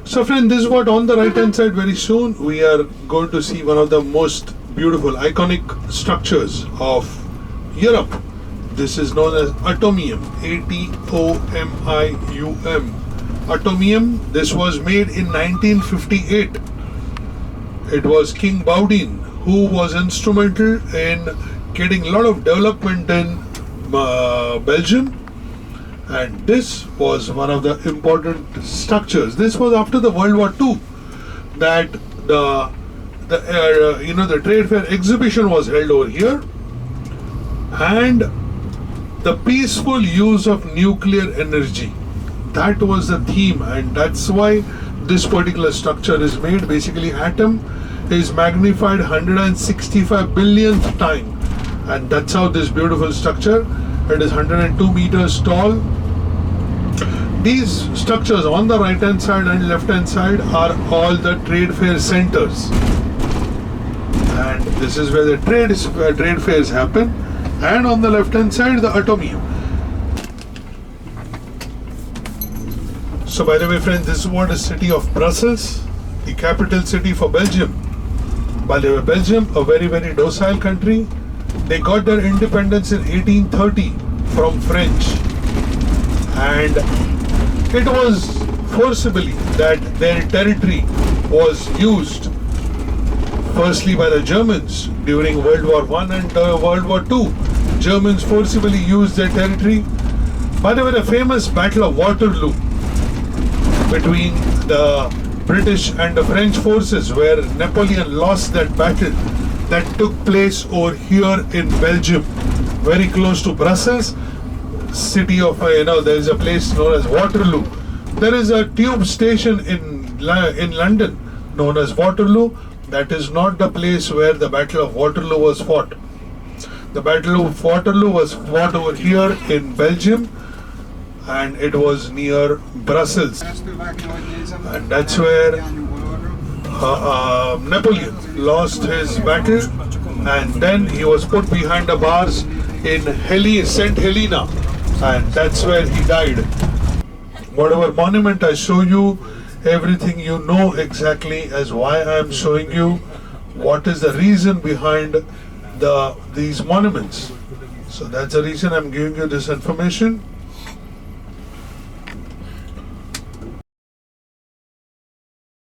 So friend, this is what on the right hand side. Very soon we are going to see one of the most beautiful iconic structures of Europe. This is known as Atomium, Atomium. Atomium, this was made in 1958. It was King Baudin who was instrumental in getting a lot of development in Belgium, and this was one of the important structures. This was after the World War II that the trade fair exhibition was held over here, and the peaceful use of nuclear energy, that was the theme, and that's why this particular structure is made. Basically, atom is magnified 165 billionth time, and that's how this beautiful structure, it is 102 meters tall. These structures on the right hand side and left hand side are all the trade fair centers, and this is where the trade fairs happen. And on the left hand side, the Atomium. So by the way friends, this is what the city of Brussels, the capital city for Belgium. By the way, Belgium, a very very docile country. They got their independence in 1830 from French, and it was forcibly that their territory was used firstly by the Germans during World War I and World War II. Germans forcibly used their territory. By the way, the famous Battle of Waterloo between the British and the French forces, where Napoleon lost that battle, that took place over here in Belgium, very close to Brussels, city of there is a place known as Waterloo. There is a tube station in London known as Waterloo. That is not the place where the Battle of Waterloo was fought. The Battle of Waterloo was fought over here in Belgium, and it was near Brussels, and that's where Napoleon lost his battle, and then he was put behind the bars in St. Helena, and that's where he died. Whatever monument I show you, everything you know exactly as why I am showing you what is the reason behind these monuments. So that's the reason I'm giving you this information.